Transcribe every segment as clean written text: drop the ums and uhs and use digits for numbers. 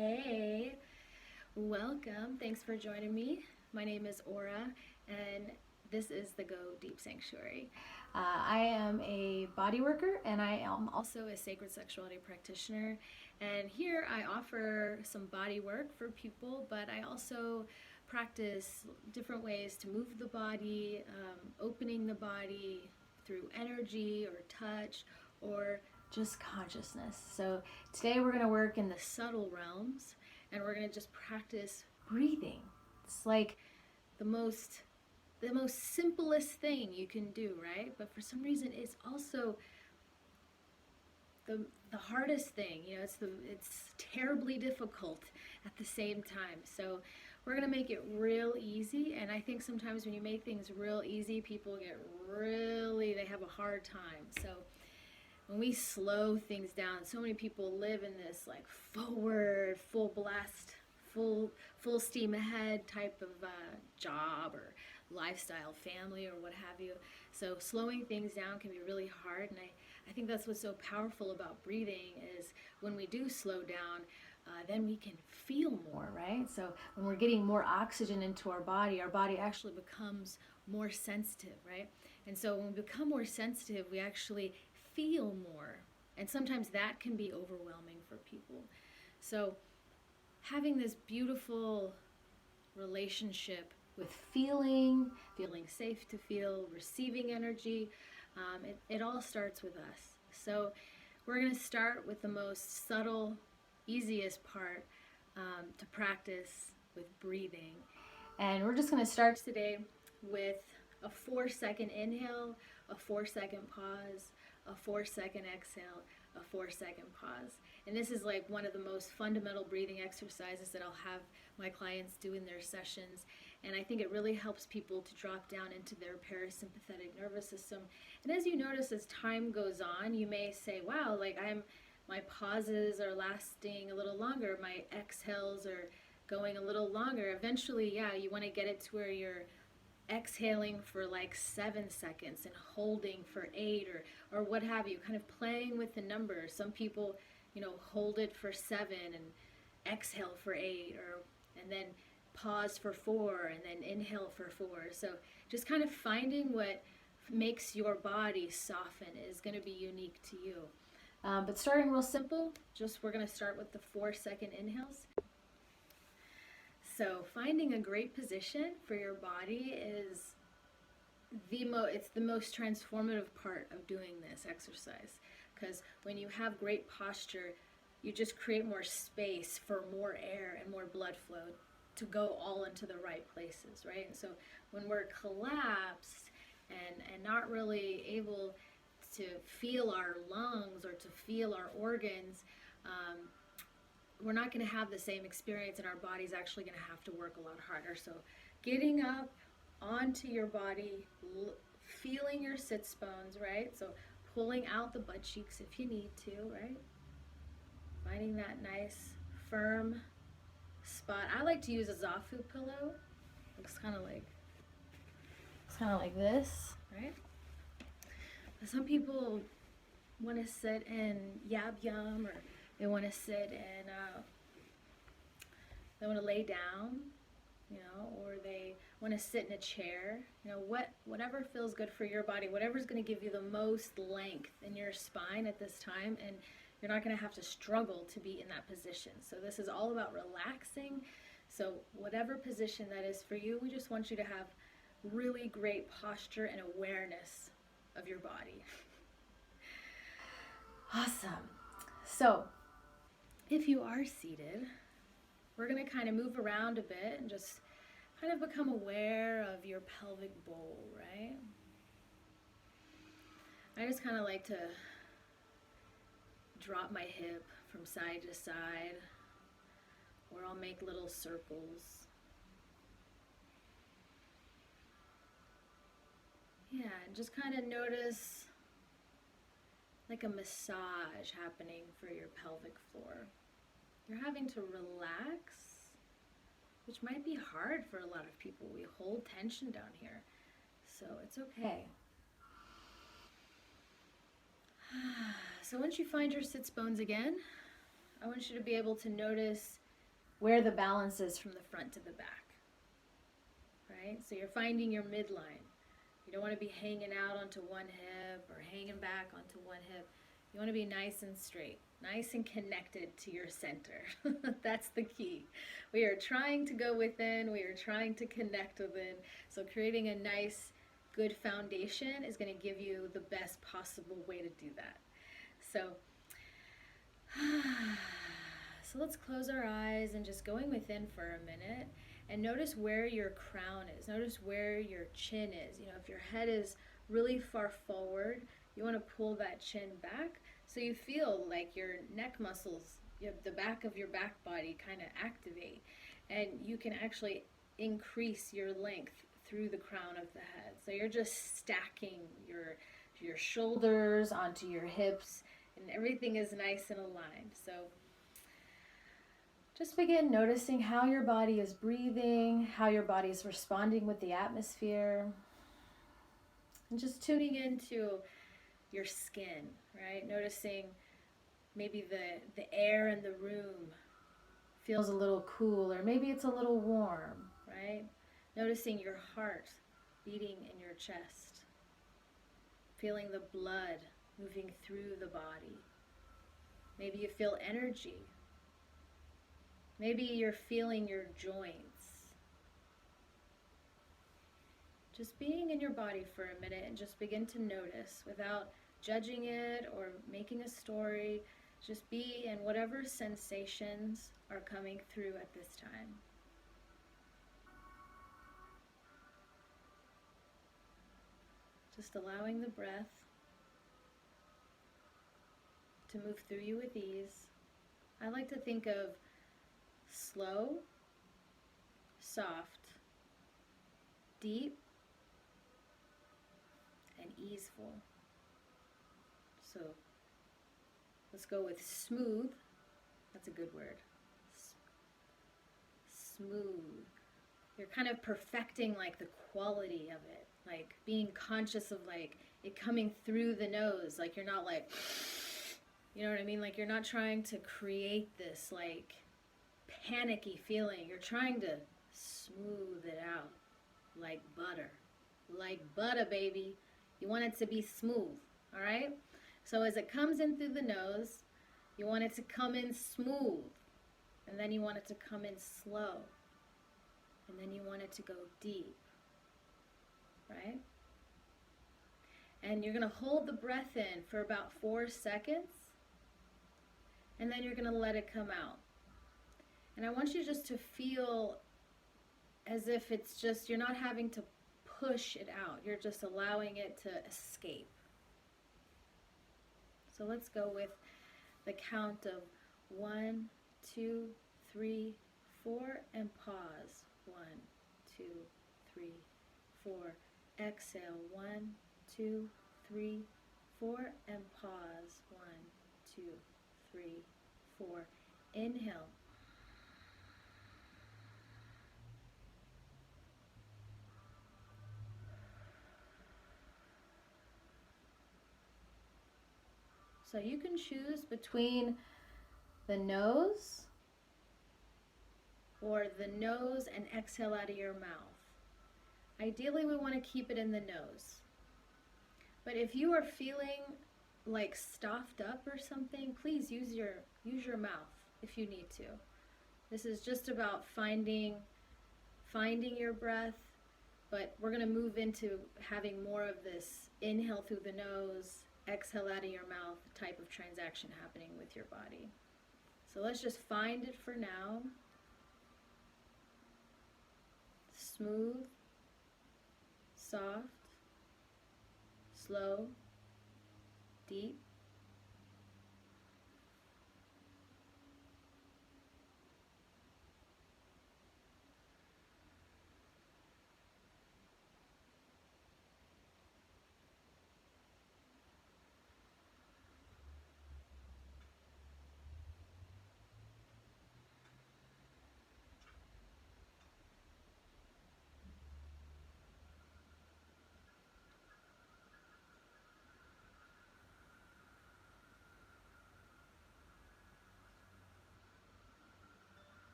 Hey, welcome. Thanks for joining me. My name is Aura, and this is the Go Deep Sanctuary. I am a body worker, and I am also a sacred sexuality practitioner. And here I offer some body work for people, but I also practice different ways to move the body, opening the body through energy or touch or just consciousness. So today we're going to work in the subtle realms and we're going to just practice breathing. It's like the most simplest thing you can do, right? But for some reason it's also the hardest thing. It's terribly difficult at the same time. So we're going to make it real easy, and I think sometimes when you make things real easy, people they have a hard time. So when we slow things down, so many people live in this like forward, full blast, full steam ahead type of job or lifestyle, family or what have you. So slowing things down can be really hard, and I think that's what's so powerful about breathing is when we do slow down, then we can feel more, right? So when we're getting more oxygen into our body actually becomes more sensitive, right? And so when we become more sensitive, we actually feel more. And sometimes that can be overwhelming for people. So having this beautiful relationship with feeling safe to feel, receiving energy, it all starts with us. So we're going to start with the most subtle, easiest part to practice with breathing. And we're just going to start today with a 4-second inhale, a 4-second pause, a 4-second exhale, a 4-second pause. And this is like one of the most fundamental breathing exercises that I'll have my clients do in their sessions. And I think it really helps people to drop down into their parasympathetic nervous system. And as you notice, as time goes on, you may say, wow, my pauses are lasting a little longer. My exhales are going a little longer. Eventually, yeah, you want to get it to where you're exhaling for like 7 seconds and holding for 8 or what have you, kind of playing with the numbers. Some people, hold it for 7 and exhale for 8, and then pause for 4 and then inhale for 4. So just kind of finding what makes your body soften is going to be unique to you. But starting real simple, we're going to start with the 4-second inhales. So finding a great position for your body is it's the most transformative part of doing this exercise, because when you have great posture, you just create more space for more air and more blood flow to go all into the right places, right? And so when we're collapsed and not really able to feel our lungs or to feel our organs, we're not going to have the same experience, and our body's actually going to have to work a lot harder. So getting up onto your body, feeling your sits bones, right? So pulling out the butt cheeks if you need to, right? Finding that nice, firm spot. I like to use a Zafu pillow. Looks kind of like this, right? Some people want to sit in Yab Yum, or they want to sit and they want to lay down, or they want to sit in a chair. Whatever feels good for your body, whatever's going to give you the most length in your spine at this time, and you're not going to have to struggle to be in that position. So this is all about relaxing. So whatever position that is for you, we just want you to have really great posture and awareness of your body. Awesome. So if you are seated, we're going to kind of move around a bit and just kind of become aware of your pelvic bowl, right? I just kind of like to drop my hip from side to side, or I'll make little circles. Yeah, and just kind of notice like a massage happening for your pelvic floor. You're having to relax, which might be hard for a lot of people. We hold tension down here, so it's okay. So once you find your sits bones again, I want you to be able to notice where the balance is from the front to the back, right? So you're finding your midline. You don't want to be hanging out onto one hip or hanging back onto one hip. You want to be nice and straight, nice and connected to your center. That's the key. We are trying to go within, we are trying to connect within. So creating a nice, good foundation is going to give you the best possible way to do that. So, so let's close our eyes and just going within for a minute and notice where your crown is. Notice where your chin is. You know, if your head is really far forward, you want to pull that chin back so you feel like your neck muscles, the back of your back body kind of activate, and you can actually increase your length through the crown of the head. So you're just stacking your shoulders onto your hips, and everything is nice and aligned. So just begin noticing how your body is breathing, how your body is responding with the atmosphere, and just tuning into your skin, right? Noticing maybe the air in the room feels a little cool, or maybe it's a little warm, right? Noticing your heart beating in your chest, feeling the blood moving through the body. Maybe you feel energy. Maybe you're feeling your joints. Just being in your body for a minute and just begin to notice without judging it or making a story. Just be in whatever sensations are coming through at this time. Just allowing the breath to move through you with ease. I like to think of slow, soft, deep, and easeful. So let's go with smooth. That's a good word. Smooth. You're kind of perfecting like the quality of it, like being conscious of like it coming through the nose. Like you're not like, you know what I mean? Like you're not trying to create this like panicky feeling. You're trying to smooth it out like butter. Like butter, baby. You want it to be smooth, all right? So as it comes in through the nose, you want it to come in smooth. And then you want it to come in slow. And then you want it to go deep, right? And you're going to hold the breath in for about 4 seconds. And then you're going to let it come out. And I want you just to feel as if it's just, you're not having to push it out. You're just allowing it to escape. So let's go with the count of 1, 2, 3, 4, and pause. 1, 2, 3, 4. Exhale. 1, 2, 3, 4, and pause. 1, 2, 3, 4. Inhale. So you can choose between the nose or the nose and exhale out of your mouth. Ideally, we want to keep it in the nose. But if you are feeling like stuffed up or something, please use your mouth if you need to. This is just about finding your breath, but we're going to move into having more of this inhale through the nose, exhale out of your mouth type of transaction happening with your body. So let's just find it for now. Smooth, soft, slow, deep.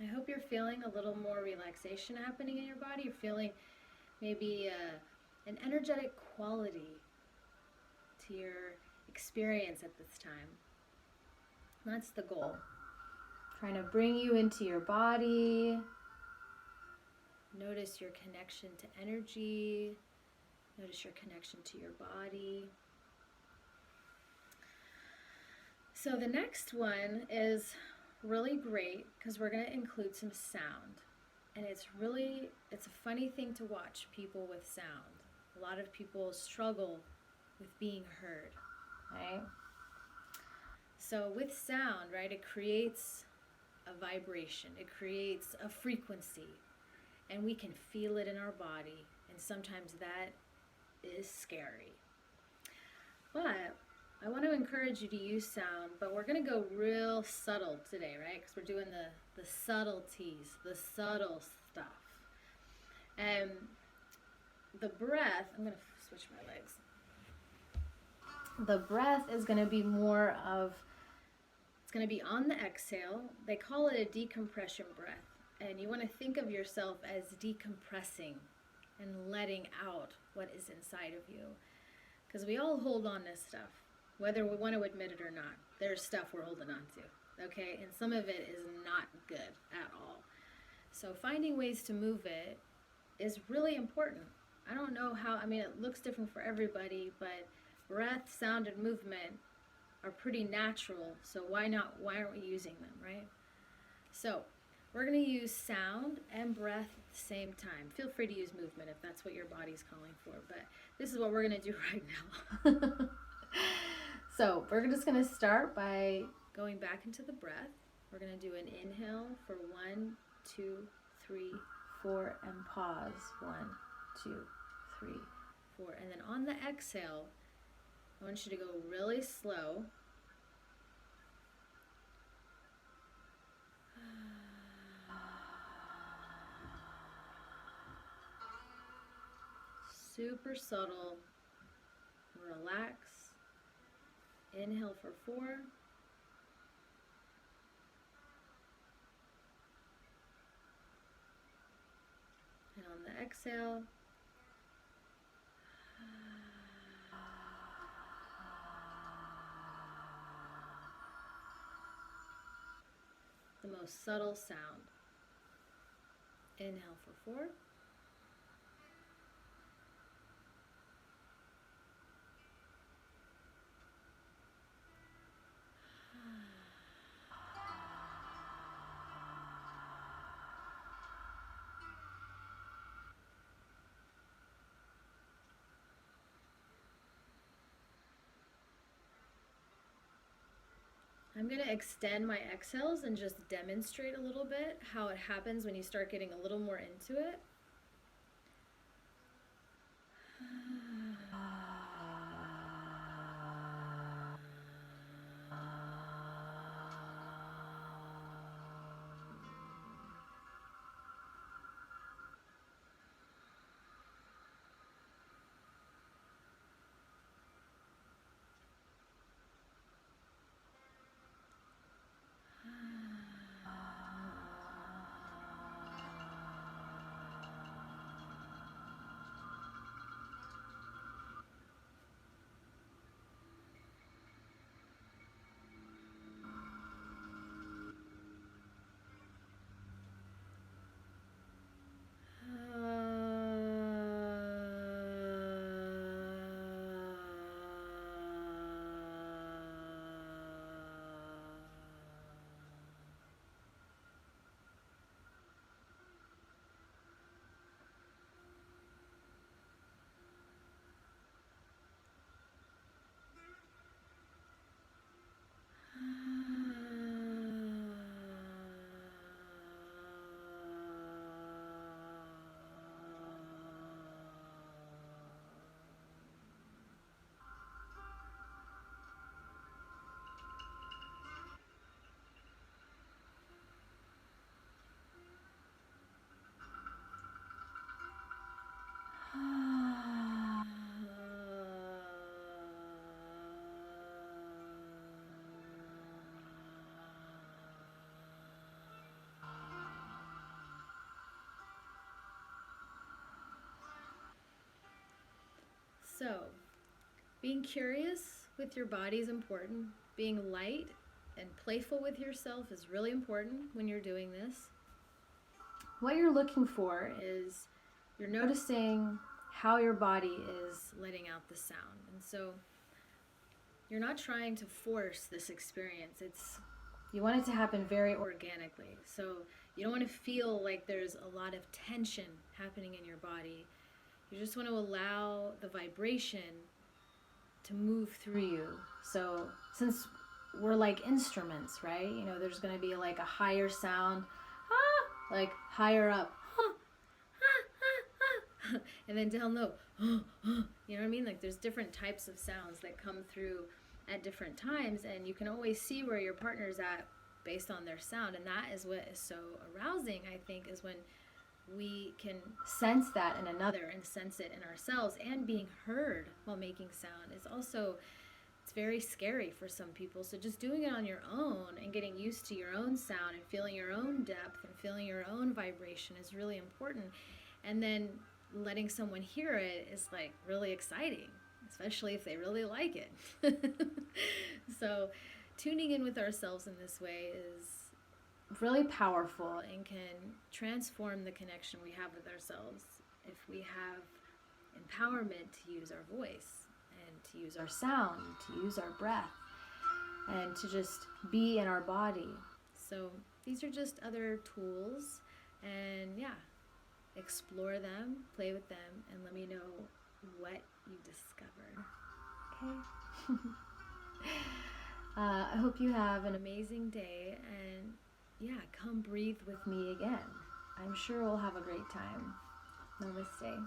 I hope you're feeling a little more relaxation happening in your body. You're feeling maybe an energetic quality to your experience at this time. That's the goal. Trying to bring you into your body. Notice your connection to energy. Notice your connection to your body. So the next one is really great because we're going to include some sound. And it's a funny thing to watch people with sound. A lot of people struggle with being heard, right? So with sound, right, it creates a vibration. It creates a frequency. And we can feel it in our body. And sometimes that is scary. But I want to encourage you to use sound, but we're going to go real subtle today, right? Because we're doing the subtleties, the subtle stuff. And the breath, I'm going to switch my legs. The breath is going to be more of, it's going to be on the exhale. They call it a decompression breath. And you want to think of yourself as decompressing and letting out what is inside of you. Because we all hold on to stuff, whether we want to admit it or not. There's stuff we're holding on to, okay? And some of it is not good at all. So finding ways to move it is really important. I don't know how, I mean, it looks different for everybody, but breath, sound, and movement are pretty natural, so why aren't we using them, right? So we're going to use sound and breath at the same time. Feel free to use movement if that's what your body's calling for, but this is what we're going to do right now. So we're just going to start by going back into the breath. We're going to do an inhale for 1, 2, 3, 4, and pause. 1, 2, 3, 4. And then on the exhale, I want you to go really slow. Super subtle. Relax. Inhale for 4. And on the exhale, the most subtle sound. Inhale for 4. I'm going to extend my exhales and just demonstrate a little bit how it happens when you start getting a little more into it. So, being curious with your body is important. Being light and playful with yourself is really important when you're doing this. What you're looking for is you're noticing how your body is letting out the sound. And so you're not trying to force this experience. You want it to happen very organically. So you don't want to feel like there's a lot of tension happening in your body. You just want to allow the vibration to move through you. So since we're like instruments, right? There's going to be like a higher sound, like higher up, and then down low, you know what I mean? Like there's different types of sounds that come through at different times, and you can always see where your partner's at based on their sound. And that is what is so arousing, I think, is when we can sense that in another and sense it in ourselves. And being heard while making sound is also, it's very scary for some people. So just doing it on your own and getting used to your own sound and feeling your own depth and feeling your own vibration is really important. And then letting someone hear it is like really exciting, especially if they really like it. So tuning in with ourselves in this way is really powerful and can transform the connection we have with ourselves if we have empowerment to use our voice and to use our sound, to use our breath, and to just be in our body. So these are just other tools, and yeah, explore them, play with them, and let me know what you discovered. Okay? I hope you have an amazing day, and yeah, come breathe with me again. I'm sure we'll have a great time. Namaste.